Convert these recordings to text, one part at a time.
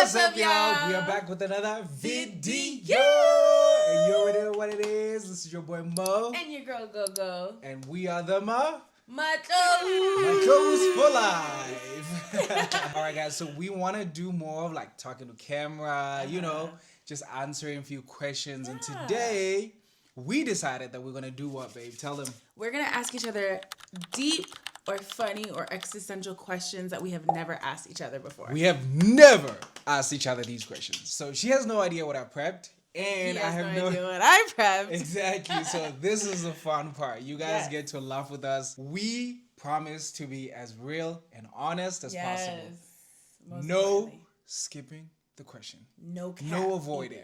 What's up, y'all? We are back with another video. And you already know what it is. This is your boy Mo. And your girl Gogo. And we are the Machos Machos for life. Alright, guys, so we want to do more of like talking to camera, you know, just answering a few questions. And today, we decided that we're going to do what, babe? Tell them. We're going to ask each other deep or funny or existential questions that we have never asked each other before. We have never asked each other these questions. So she has no idea what I prepped. And I have no idea what I prepped. Exactly. So this is the fun part. You guys get to laugh with us. We promise to be as real and honest as possible. No skipping the question. No cap. No avoiding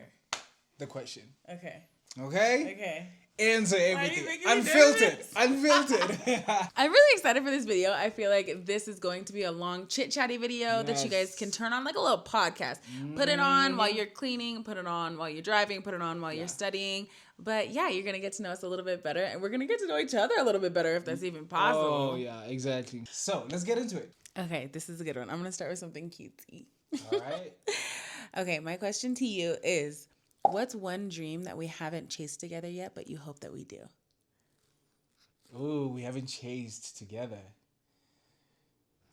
the question. Okay. Okay? Okay. Answer everything. Unfiltered. I'm really excited for this video. I feel like this is going to be a long chit-chatty video that you guys can turn on like a little podcast. Put it on while you're cleaning, put it on while you're driving, put it on while you're studying. But yeah, you're going to get to know us a little bit better, and we're going to get to know each other a little bit better if that's even possible. Oh, yeah, exactly. So, let's get into it. Okay, this is a good one. I'm going to start with something cutesy. All right. Okay, my question to you is, what's one dream that we haven't chased together yet, but you hope that we do? Ooh, we haven't chased together.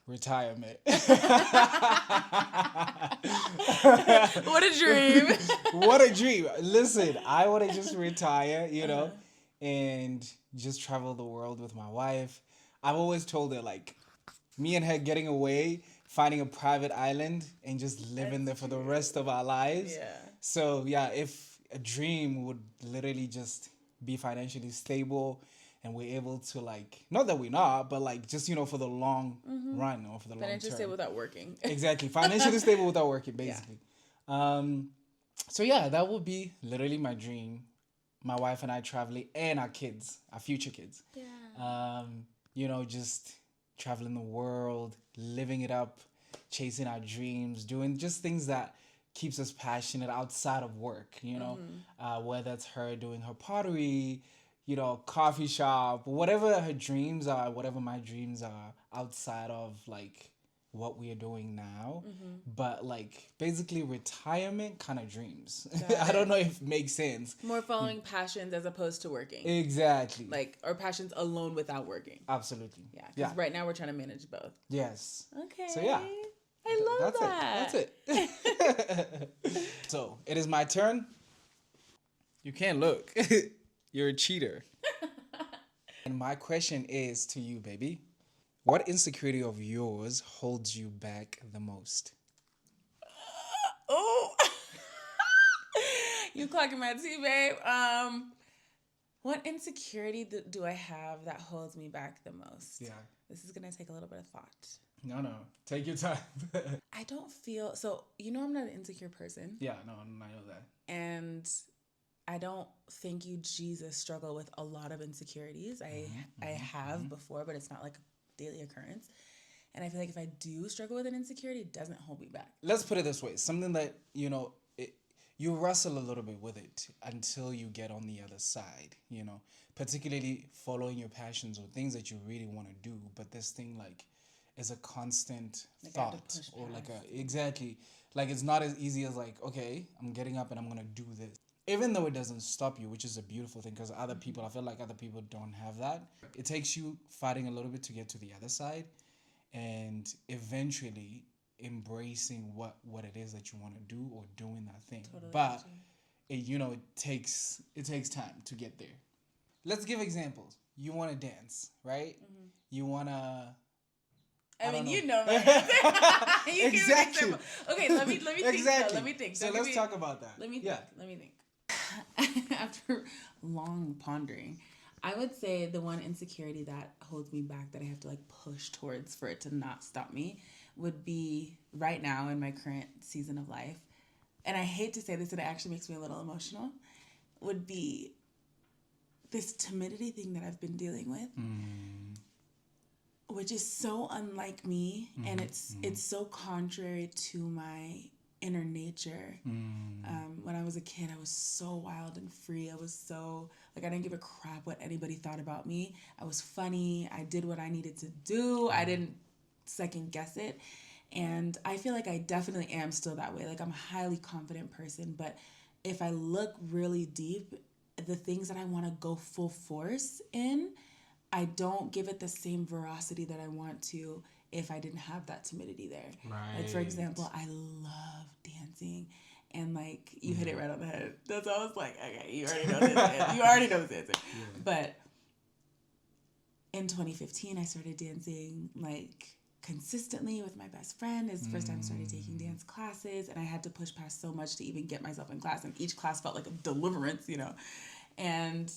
Retirement. What a dream. What a dream. Listen, I want to just retire, you know, and just travel the world with my wife. I've always told her, like, me and her getting away, finding a private island, and just living there for the rest of our lives. Yeah. So, yeah, if a dream would literally just be financially stable and we're able to, like, not that we're not, but, like, just, you know, for the long run or for the long term. Financially stable without working. Exactly. Financially stable without working, basically. Yeah. So, yeah, that would be literally my dream. My wife and I traveling, and our kids, our future kids. Yeah. You know, just traveling the world, living it up, chasing our dreams, doing just things that keeps us passionate outside of work, you know, whether it's her doing her pottery, you know, coffee shop, whatever her dreams are, whatever my dreams are outside of like what we are doing now, but like basically retirement kind of dreams. I don't know if it makes sense. More following passions as opposed to working. Exactly. Like, or passions alone without working. Absolutely. Yeah. Because right now we're trying to manage both. Yes. Okay. So yeah. I love that. That's it. So, it is my turn. You can't look. You're a cheater. And my question is to you, baby. What insecurity of yours holds you back the most? Oh. You clocking my tea, babe. What insecurity do I have that holds me back the most? Yeah. This is going to take a little bit of thought. No. Take your time. I don't feel... So, you know I'm not an insecure person. Yeah, no, I know that. And I don't think you, Jesus, struggle with a lot of insecurities. I have before, but it's not like a daily occurrence. And I feel like if I do struggle with an insecurity, it doesn't hold me back. Let's put it this way. Something that, you know, you wrestle a little bit with it until you get on the other side, you know, particularly following your passions or things that you really want to do. But this thing, like, is a constant thought or like exactly. Like, it's not as easy as like, okay, I'm getting up and I'm going to do this. Even though it doesn't stop you, which is a beautiful thing because other people, I feel like other people don't have that. It takes you fighting a little bit to get to the other side and eventually embracing what it is that you want to do or doing that thing. Totally. But it takes time to get there. Let's give examples. You want to dance, right? You want to... You know my you exactly. Okay, let me think. Exactly. Let me think. So let's talk about that. Let me think. After long pondering, I would say the one insecurity that holds me back that I have to like push towards for it to not stop me would be right now in my current season of life. And I hate to say this, and it actually makes me a little emotional, would be this timidity thing that I've been dealing with. Which is so unlike me, and it's so contrary to my inner nature. When I was a kid, I was so wild and free. I was so, like, I didn't give a crap what anybody thought about me. I was funny. I did what I needed to do. I didn't second guess it. And I feel like I definitely am still that way. Like I'm a highly confident person, but if I look really deep, the things that I want to go full force in, I don't give it the same veracity that I want to if I didn't have that timidity there. Right. Like, for example, I love dancing. And, like, you hit it right on the head. That's why I was like, okay, you already know this answer. You already know this answer. Yeah. But in 2015, I started dancing, like, consistently with my best friend. It's the first time I started taking dance classes. And I had to push past so much to even get myself in class. And each class felt like a deliverance, you know. And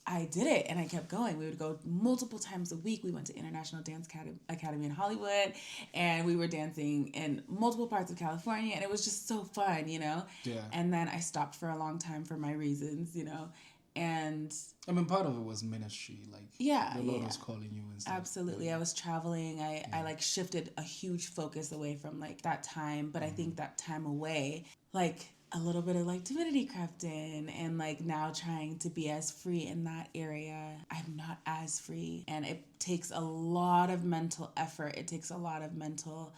I did it and I kept going. We would go multiple times a week. We went to International Dance Academy in Hollywood and we were dancing in multiple parts of California and it was just so fun, you know? Yeah. And then I stopped for a long time for my reasons, you know? And I mean, part of it was ministry, like the Lord was calling you and stuff. Absolutely. Yeah. I was traveling. I like shifted a huge focus away from like that time, but I think that time away, like a little bit of like timidity crept in and like now trying to be as free in that area, I'm not as free and it takes a lot of mental effort. It takes a lot of mental,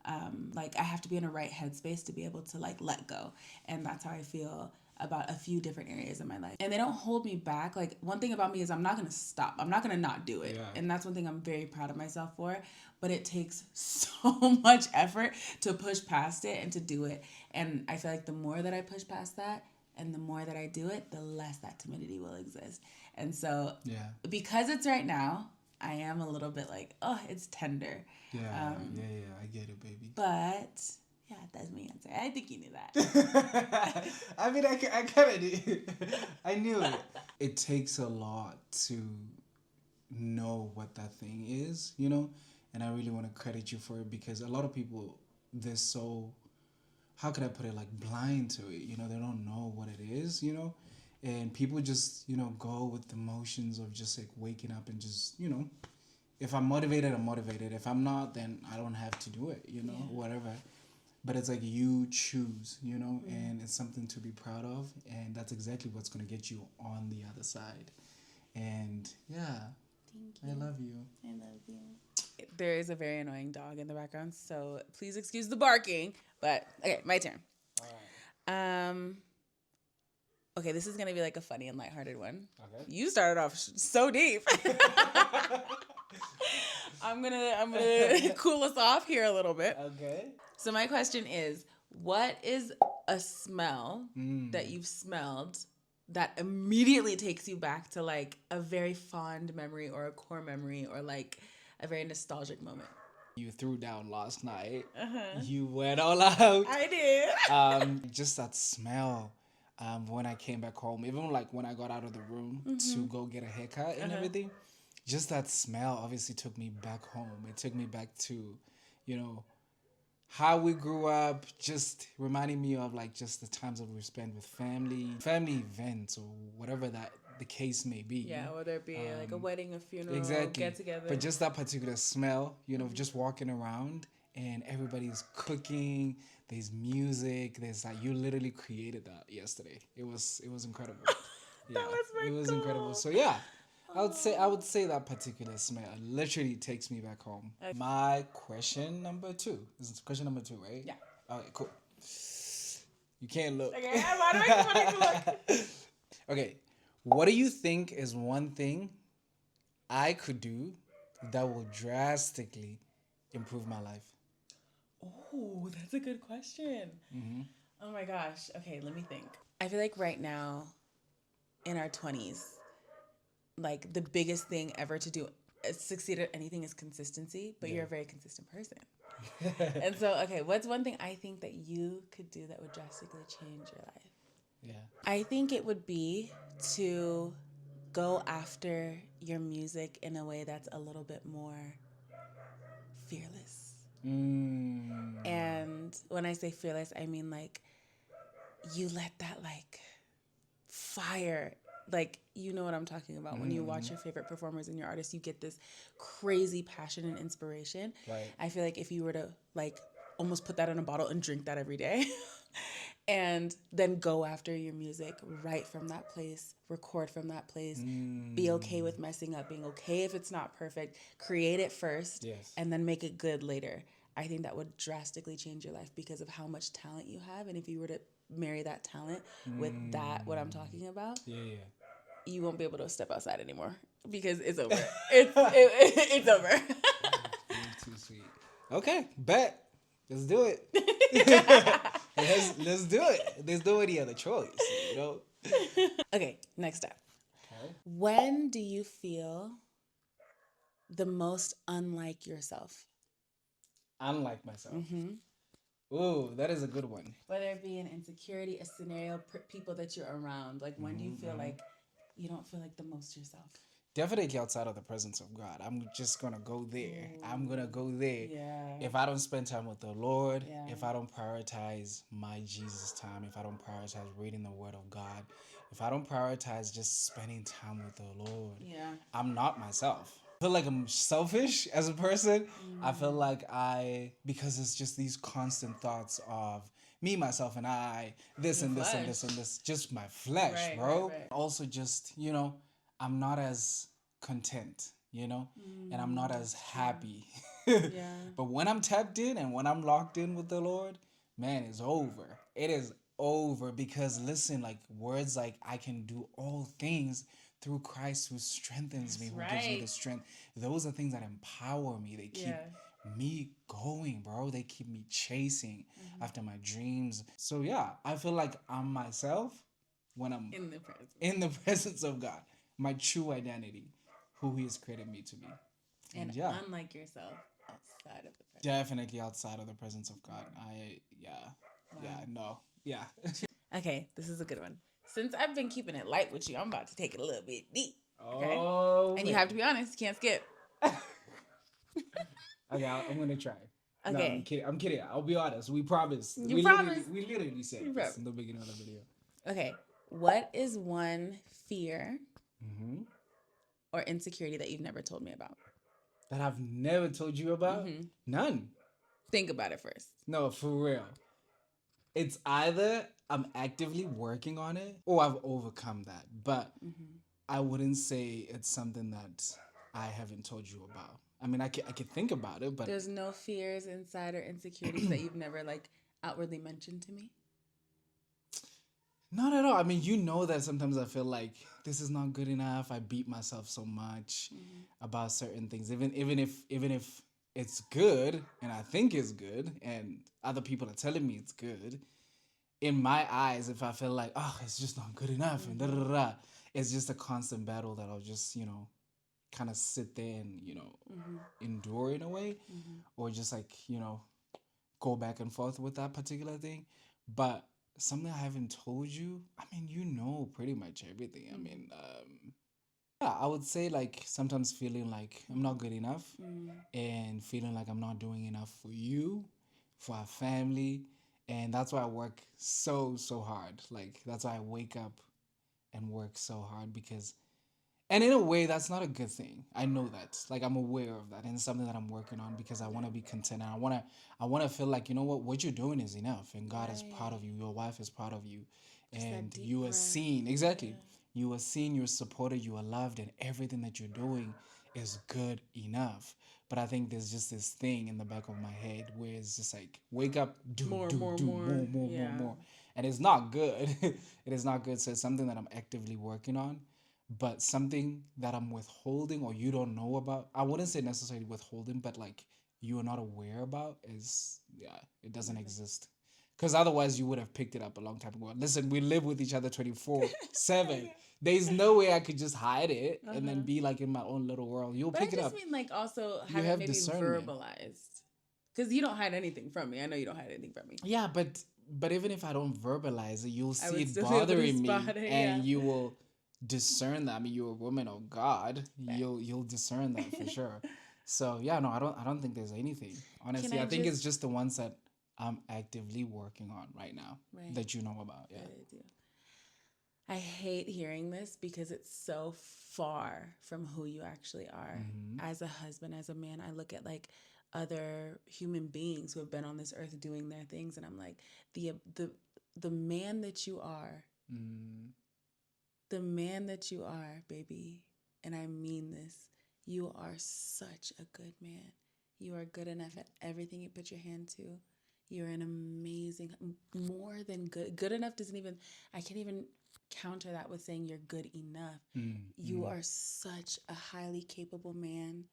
like I have to be in a right headspace to be able to like let go. And that's how I feel about a few different areas in my life. And they don't hold me back. Like one thing about me is I'm not going to stop. I'm not going to not do it. Yeah. And that's one thing I'm very proud of myself for. But it takes so much effort to push past it and to do it. And I feel like the more that I push past that and the more that I do it, the less that timidity will exist. And so because it's right now, I am a little bit like, oh, it's tender. Yeah, I get it, baby. But yeah, that's my answer. I think you knew that. I mean, I kind of did. I knew it. It takes a lot to know what that thing is, you know? And I really want to credit you for it because a lot of people, they're so, how could I put it, like blind to it, you know? They don't know what it is, you know? And people just, you know, go with the motions of just like waking up and just, you know, if I'm motivated, I'm motivated. If I'm not, then I don't have to do it, you know, whatever. But it's like you choose, you know, and it's something to be proud of. And that's exactly what's going to get you on the other side. And yeah, thank you. I love you. I love you. There is a very annoying dog in the background, so please excuse the barking. But okay, my turn. All right. Okay, this is gonna be like a funny and lighthearted one. Okay. You started off so deep. I'm gonna cool us off here a little bit. Okay. So my question is, what is a smell that you've smelled that immediately takes you back to like a very fond memory or a core memory or like a very nostalgic moment? You threw down last night. You went all out. I did. Just that smell when I came back home, even like when I got out of the room to go get a haircut and everything, just that smell obviously took me back home. It took me back to, you know, how we grew up, just reminding me of like just the times that we spent with family events or whatever that the case may be. Yeah, whether it be like a wedding, a funeral, exactly. Get together. But just that particular smell, you know, just walking around and everybody's cooking, there's music, there's like, you literally created that yesterday. It was incredible. That was very It was cool. incredible. So yeah. I would say that particular smell literally takes me back home. Okay. My question number 2. This is question number 2, right? Yeah. Okay, cool. You can't look. Okay, why do I need to look? Okay, what do you think is one thing I could do that will drastically improve my life? Oh, that's a good question. Mm-hmm. Oh my gosh. Okay, let me think. I feel like right now, in our 20s, like the biggest thing ever to do succeed at anything is consistency, but you're a very consistent person. And so, okay, what's one thing I think that you could do that would drastically change your life? Yeah. I think it would be to go after your music in a way that's a little bit more fearless. And when I say fearless, I mean like you let that like fire, like, you know what I'm talking about. When you watch your favorite performers and your artists, you get this crazy passion and inspiration. Right. I feel like if you were to like almost put that in a bottle and drink that every day and then go after your music, write from that place, record from that place, be okay with messing up, being okay if it's not perfect, create it first, and then make it good later. I think that would drastically change your life because of how much talent you have. And if you were to marry that talent with that, what I'm talking about, Yeah. you won't be able to step outside anymore because it's over. It's over. You're too sweet. Okay, bet. Let's do it. let's do it. There's no any other choice, you know? Okay, next up. Okay. When do you feel the most unlike yourself? Unlike myself. Ooh, that is a good one. Whether it be an insecurity, a scenario, people that you're around. Like, when do you feel like you don't feel like the most yourself? Definitely outside of the presence of God. I'm just gonna go there. I'm gonna go there. Yeah. If I don't spend time with the Lord, Yeah. if I don't prioritize my Jesus time, if I don't prioritize reading the Word of God, if I don't prioritize just spending time with the Lord, Yeah. I'm not myself. I feel like I'm selfish as a person. I feel like because it's just these constant thoughts of me, myself, and I, this Your and this and flesh. this and this, just my flesh, Right, bro. right. Also, just, I'm not as content, and I'm not as happy. Yeah. But when I'm tapped in and when I'm locked in with the Lord, man, it's over. It is over because listen, like words like I can do all things through Christ who strengthens me, who gives me the strength. Those are things that empower me. They keep me going, bro. They keep me chasing after my dreams. So yeah, I feel like I'm myself when I'm in the presence of God. My true identity, who He has created me to be. And yeah, unlike yourself outside of the presence. definitely outside of the presence of God. Yeah. Okay, this is a good one. Since I've been keeping it light with you, I'm about to take it a little bit deep. Okay? Oh, and you have to be honest. You can't skip. Okay, I'm gonna try. Okay. No, I'm kidding. I'm kidding. I'll be honest. We promised. You promised. We literally said this in the beginning of the video. Okay. What is one fear or insecurity that you've never told me about? That I've never told you about? None. Think about it first. No, for real. It's either I'm actively working on it or I've overcome that. But I wouldn't say it's something that I haven't told you about. I mean, I can think about it, but there's no fears inside or insecurities that you've never like outwardly mentioned to me? Not at all. I mean, you know that sometimes I feel like this is not good enough. I beat myself so much about certain things, even if it's good and I think it's good, and other people are telling me it's good. In my eyes, if I feel like it's just not good enough, and it's just a constant battle that I'll just kind of sit there and endure in a way, or just like go back and forth with that particular thing, but. Something I haven't told you. I mean, you know pretty much everything. I mean, yeah, I would say like sometimes feeling like I'm not good enough and feeling like I'm not doing enough for you, for our family. And that's why I work so hard. Like, that's why I wake up and work so hard and in a way, that's not a good thing. I know that. Like, I'm aware of that. And it's something that I'm working on because I want to be content. And I want to feel like, you know what you're doing is enough. And God is proud of you. Your wife is proud of you. And you are seen. Exactly. Yeah. You are seen, you're supported, you are loved, and everything that you're doing is good enough. But I think there's just this thing in the back of my head where it's just like, wake up, do more. And it's not good. It is not good. So it's something that I'm actively working on. But something that I'm withholding or you don't know about, I wouldn't say necessarily withholding, but like you are not aware about it doesn't exist. Because otherwise you would have picked it up a long time ago. Listen, we live with each other 24/7. There's no way I could just hide it and then be like in my own little world. You'll pick it up. I just mean like also have it maybe verbalized. Because you don't hide anything from me. I know you don't hide anything from me. Yeah, but even if I don't verbalize it, you'll see it bothering me and you will discern that. I mean, you're a woman of God. Okay. You'll discern that for sure. So yeah, no, I don't think there's anything. Honestly, I think it's just the ones that I'm actively working on right now that you know about. Yeah. I hate hearing this because it's so far from who you actually are. As a husband, as a man, I look at like other human beings who have been on this earth doing their things, and I'm like, the man that you are. The man that you are, baby, and I mean this, you are such a good man. You are good enough at everything you put your hand to. You're an amazing, more than good. Good enough doesn't even, I can't even counter that with saying you're good enough. You are such a highly capable man,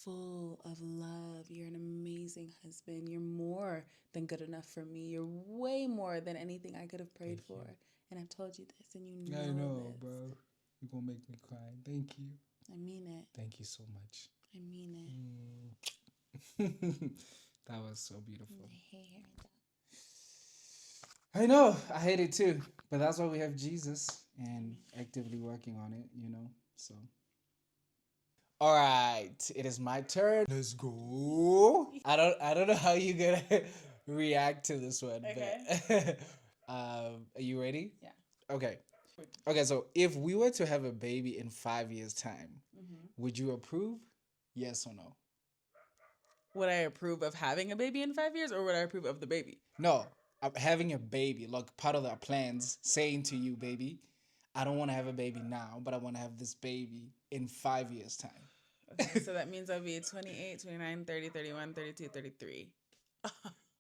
full of love. You're an amazing husband. You're more than good enough for me. You're way more than anything I could have prayed for. And I've told you this, and you know I know, this. bro. You're going to make me cry. Thank you. I mean it. Thank you so much. I mean it. That was so beautiful. I hate hearing that. I know. I hate it too. But that's why we have Jesus and actively working on it, you know? So. All right. It is my turn. Let's go. I don't know how you're going to react to this one. Okay. But, are you ready? Yeah. Okay. Okay, so if we were to have a baby in 5 years' time, would you approve? Yes or no? Would I approve of having a baby in 5 years, or would I approve of the baby? No, having a baby, like part of our plans, saying to you, baby, I don't want to have a baby now, but I want to have this baby in 5 years' time. Okay, so that means I'll be 28, 29, 30, 31, 32, 33.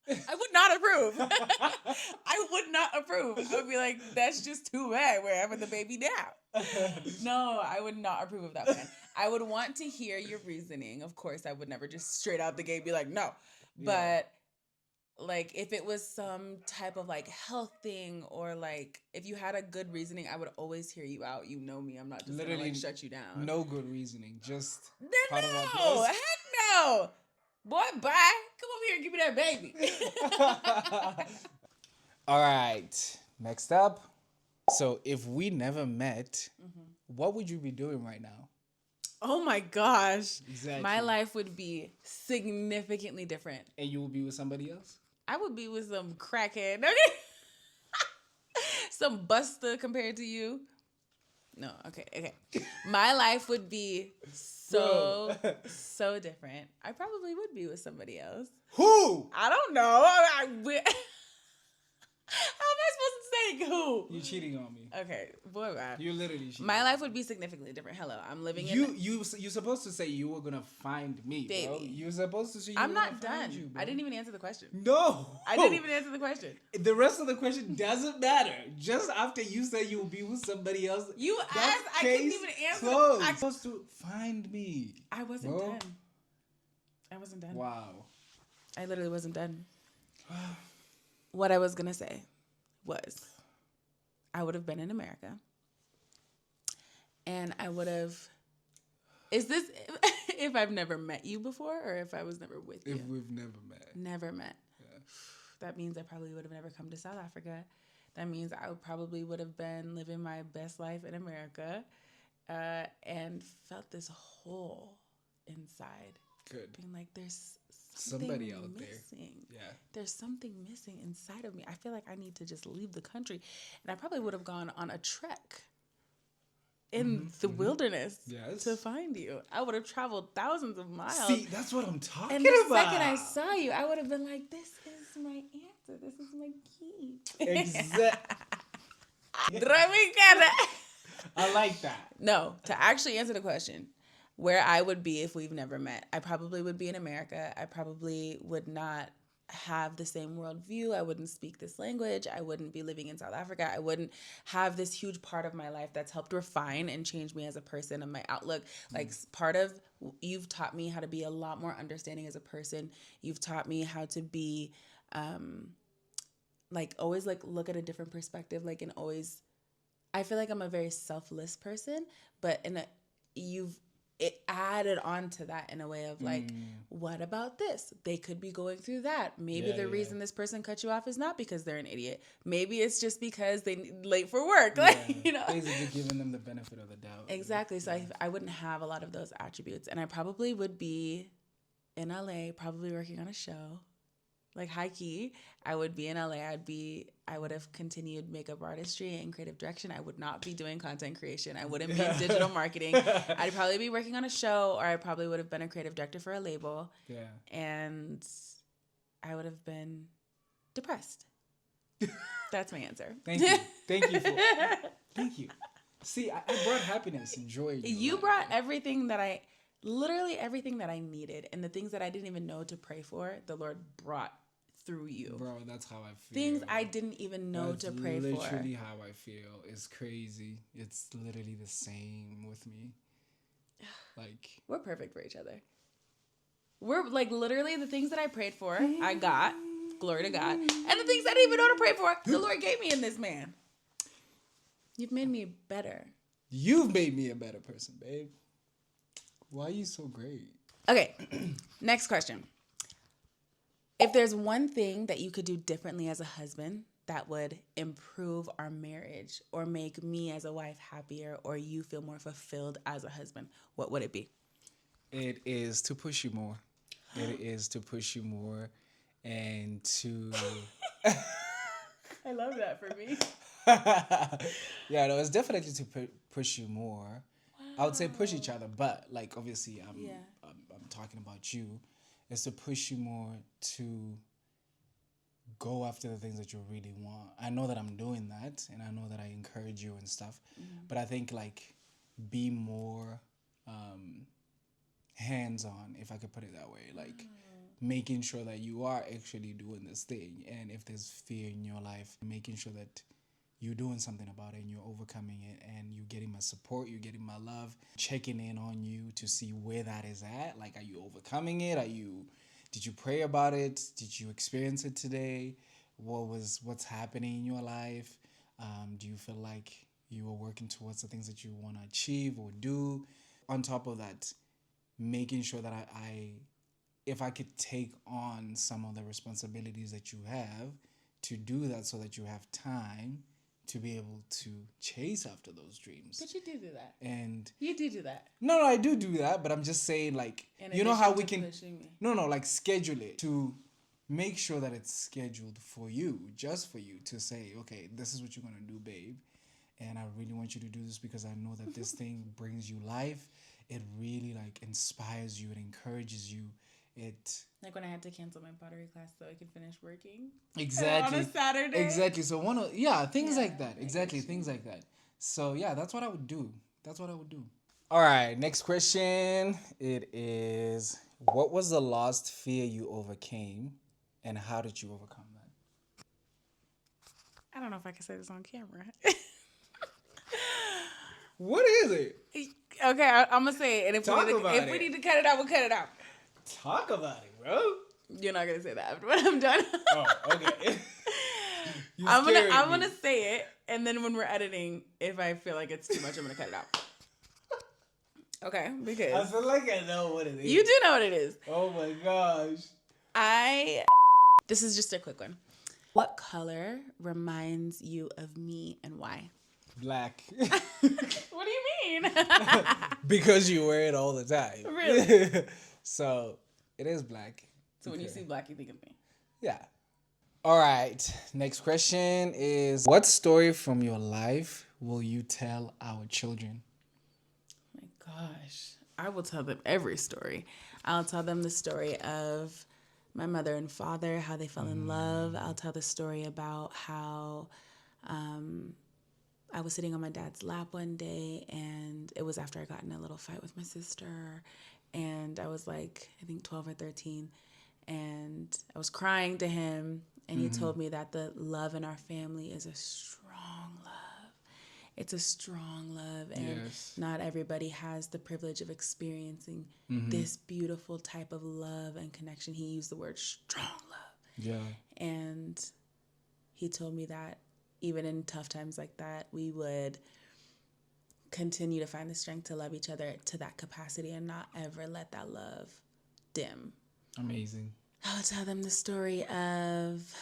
I would not approve. I would not approve. I would be like, that's just too bad. We're having the baby now. No, I would not approve of that plan. I would want to hear your reasoning. Of course, I would never just straight out the gate be like, no. But like if it was some type of like health thing, or like if you had a good reasoning, I would always hear you out. You know me. I'm not just gonna like shut you down. No good reasoning. Just part of our plans. Heck no. Boy, bye. Come over here and give me that baby. All right. Next up. So if we never met, what would you be doing right now? Oh my gosh. Exactly. My life would be significantly different. And you would be with somebody else? I would be with some crackhead. Okay? Some buster compared to you. No, okay. My life would be so different. I probably would be with somebody else. Who? I don't know. How am I supposed to say who? You're cheating on me. Okay, boy, wow. You're literally cheating. My life would be significantly different. Hello, I'm living in... You're supposed to say you were going to find me, baby. Bro. You're supposed to say you were going to find you, bro. I didn't even answer the question. No. I didn't even answer the question. The rest of the question doesn't matter. Just after you say you'll be with somebody else. You asked, I couldn't even answer. You're supposed to find me. I wasn't done. I wasn't done. Wow. I literally wasn't done. What I was going to say was I would have been in America. And I would have... Is this if I've never met you before, or if I was never with you? If we've never met. Never met. Yeah. That means I probably would have never come to South Africa. That means I probably would have been living my best life in America and felt this hole inside. Good. Being like, there's somebody out missing. Yeah. There's something missing inside of me. I feel like I need to just leave the country. And I probably would have gone on a trek in the wilderness to find you. I would have traveled thousands of miles. See, that's what I'm talking about. And the about. second I saw you, I would have been like, this is my answer. This is my key. Exactly. I like that. No, to actually answer the question, where I would be if we've never met, I probably would be in America. I probably would not have the same worldview. I wouldn't speak this language. I wouldn't be living in South Africa. I wouldn't have this huge part of my life that's helped refine and change me as a person and my outlook. Like part of, you've taught me how to be a lot more understanding as a person. You've taught me how to be, like always like look at a different perspective. Like, and always, I feel like I'm a very selfless person, but it added on to that in a way of like, what about this? They could be going through that. Maybe the reason this person cut you off is not because they're an idiot. Maybe it's just because they late for work. Like, you know, basically giving them the benefit of the doubt. Exactly. So I wouldn't have a lot of those attributes, and I probably would be in LA, probably working on a show. Like high key, I would be in LA. I would have continued makeup artistry and creative direction. I would not be doing content creation. I wouldn't be in digital marketing. I'd probably be working on a show, or I probably would have been a creative director for a label. Yeah. And I would have been depressed. That's my answer. Thank you. Thank you. See, I brought happiness and joy. You brought everything that literally everything that I needed and the things that I didn't even know to pray for, the Lord brought through you. Bro, that's how I feel. Things I didn't even know to pray for. That's literally how I feel. It's crazy. It's literally the same with me. Like, we're perfect for each other. We're like literally the things that I prayed for, I got. Glory to God. And the things I didn't even know to pray for, the Lord gave me in this man. You've made me better. You've made me a better person, babe. Why are you so great? Okay, next question. If there's one thing that you could do differently as a husband that would improve our marriage or make me as a wife happier or you feel more fulfilled as a husband, what would it be? It is to push you more. It is to push you more and to... I love that for me. Yeah, no, it's definitely to push you more. Wow. I would say push each other, but like obviously I'm talking about you. It's to push you more to go after the things that you really want. I know that I'm doing that, and I know that I encourage you and stuff, but I think like be more hands-on, if I could put it that way, like making sure that you are actually doing this thing, and if there's fear in your life, making sure that you're doing something about it and you're overcoming it and you're getting my support, you're getting my love, checking in on you to see where that is at. Like, are you overcoming it? Did you pray about it? Did you experience it today? What's happening in your life? Do you feel like you are working towards the things that you want to achieve or do? On top of that, making sure that if I could take on some of the responsibilities that you have to do that so that you have time to be able to chase after those dreams. But you do that. And you do that. No, I do that, but I'm just saying, like, you know how we can like schedule it to make sure that it's scheduled for you, just for you to say, okay, this is what you're gonna do, babe, and I really want you to do this because I know that this thing brings you life. It really like inspires you, it encourages you. It like when I had to cancel my pottery class so I could finish working. Exactly. On a Saturday. Exactly. So things like that. Exactly, things like that. So yeah, that's what I would do. All right, next question. It is, what was the last fear you overcame and how did you overcome that? I don't know if I can say this on camera. What is it? Okay, I'm gonna say it. And if we need to cut it out, we'll cut it out. Talk about it, bro. You're not gonna say that after when I'm done. Oh, okay. I'm gonna say it, and then when we're editing, if I feel like it's too much, I'm gonna cut it out. Okay, because I feel like I know what it is. You do know what it is. Oh my gosh. This is just a quick one. What color reminds you of me and why? Black. What do you mean? Because you wear it all the time. Really? So it is black. So when you see black, you think of me. Yeah. All right. Next question is, what story from your life will you tell our children? Oh my gosh. I will tell them every story. I'll tell them the story of my mother and father, how they fell in love. I'll tell the story about how I was sitting on my dad's lap one day, and it was after I got in a little fight with my sister. And I was like, I think 12 or 13. And I was crying to him. And he told me that the love in our family is a strong love. It's a strong love. And not everybody has the privilege of experiencing this beautiful type of love and connection. He used the word strong love. Yeah. And he told me that even in tough times like that, we would continue to find the strength to love each other to that capacity and not ever let that love dim. Amazing. I would tell them the story of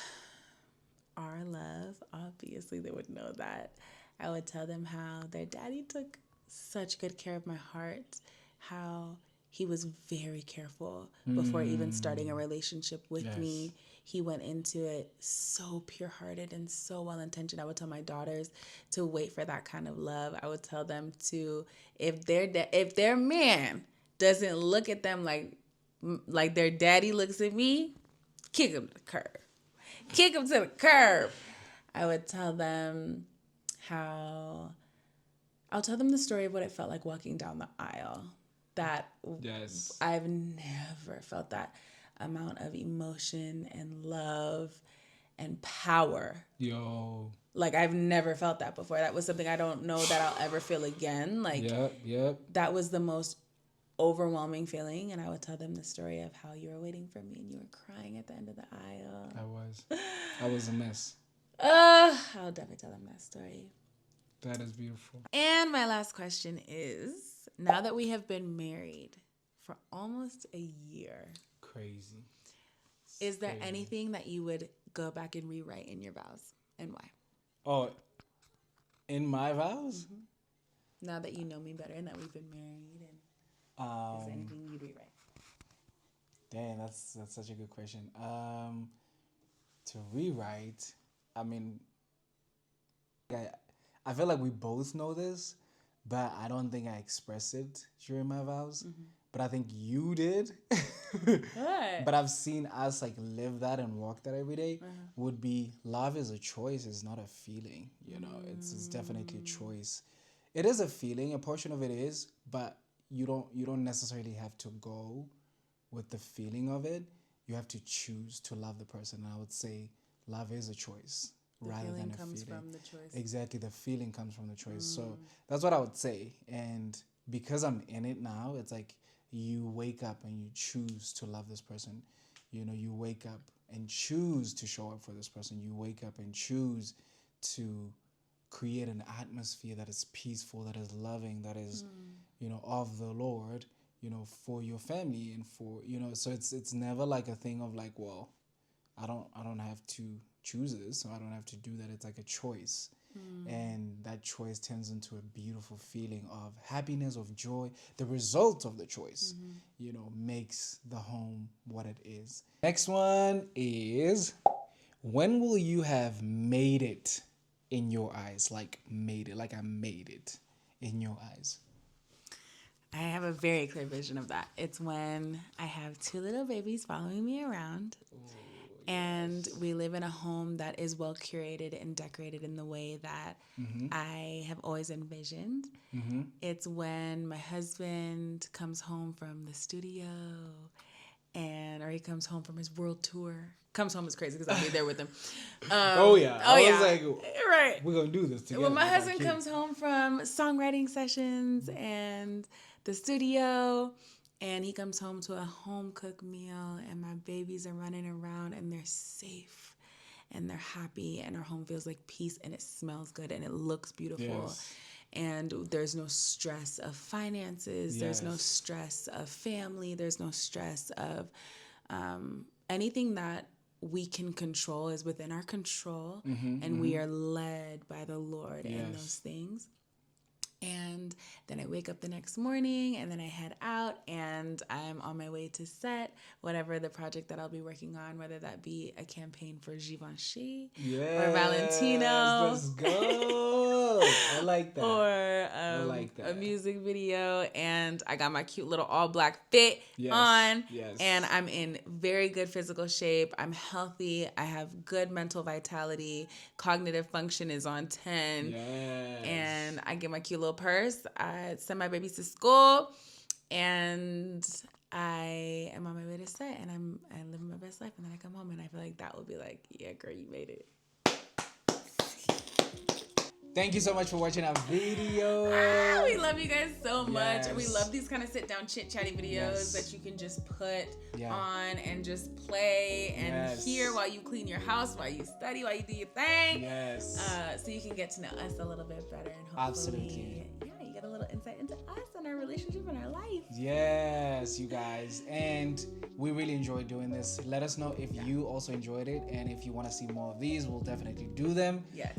our love. Obviously, they would know that. I would tell them how their daddy took such good care of my heart, how he was very careful before even starting a relationship with me. He went into it so pure-hearted and so well-intentioned. I would tell my daughters to wait for that kind of love. I would tell them to, if their man doesn't look at them like their daddy looks at me, kick him to the curb. Kick him to the curb. I would tell them I'll tell them the story of what it felt like walking down the aisle that Yes. I've never felt that amount of emotion and love and power. Yo. Like, I've never felt that before. That was something I don't know that I'll ever feel again. Like, Yep. that was the most overwhelming feeling. And I would tell them the story of how you were waiting for me and you were crying at the end of the aisle. I was a mess. I'll definitely tell them that story. That is beautiful. And my last question is, now that we have been married for almost a year, Crazy. is there anything that you would go back and rewrite in your vows, and why? Oh, in my vows? Mm-hmm. Now that you know me better and that we've been married, and is there anything you'd rewrite? Damn, that's such a good question. To rewrite, I mean, I feel like we both know this, but I don't think I expressed it during my vows. Mm-hmm. But I think you did. What? But I've seen us like live that and walk that every day. Would be love is a choice, it's not a feeling. You know, it's definitely a choice. It is a feeling, a portion of it is, but you don't necessarily have to go with the feeling of it. You have to choose to love the person. And I would say love is a choice rather than a feeling. The feeling comes from the choice. Exactly, the feeling comes from the choice. So that's what I would say. And because I'm in it now, it's like you wake up and you choose to love this person. You know, you wake up and choose to show up for this person. You wake up and choose to create an atmosphere that is peaceful, that is loving, that is, you know, of the Lord, you know, for your family and for, you know, so it's never like a thing of like, well, I don't have to choose this, so I don't have to do that. It's like a choice. And that choice turns into a beautiful feeling of happiness, of joy. The result of the choice, you know, makes the home what it is. Next one is, when will you have made it in your eyes? Like made it, like I made it in your eyes. I have a very clear vision of that. It's when I have 2 little babies following me around. And we live in a home that is well curated and decorated in the way that I have always envisioned. It's when my husband comes home from the studio or he comes home from his world tour. Comes home is crazy because I'll be there with him. I was like, right. We're going to do this together. When my husband comes home from songwriting sessions and the studio, and he comes home to a home-cooked meal, and my babies are running around, and they're safe, and they're happy, and our home feels like peace, and it smells good, and it looks beautiful. Yes. And there's no stress of finances. Yes. There's no stress of family. There's no stress of anything that we can control is within our control, and we are led by the Lord in those things. And then I wake up the next morning and then I head out and I'm on my way to set, whatever the project that I'll be working on, whether that be a campaign for Givenchy or Valentino. Let's go. I like that. Or a music video. And I got my cute little all black fit on. Yes. And I'm in very good physical shape. I'm healthy. I have good mental vitality. Cognitive function is on 10. Yes. And I get my cute little purse. I send my babies to school, and I am on my way to set, and I'm living my best life, and then I come home, and I feel like that would be like, yeah, girl, you made it. Thank you so much for watching our video. We love you guys so much. And we love these kind of sit-down chit-chatty videos that you can just put on and just play and hear while you clean your house, while you study, while you do your thing. Yes. So you can get to know us a little bit better, and hopefully, absolutely, you get a little insight into us and our relationship and our life. Yes, you guys. And we really enjoyed doing this. Let us know if you also enjoyed it, and if you want to see more of these, we'll definitely do them. Yes.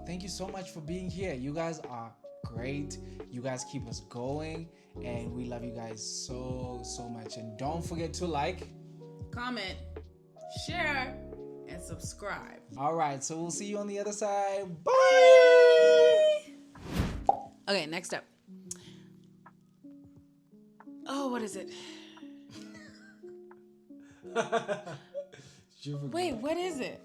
Thank you so much for being here. You guys are great. You guys keep us going, and we love you guys so much. And don't forget to like, comment, share, and subscribe. All right, so we'll see you on the other side. Bye. Okay, next up. Oh, what is it? Wait, what is it?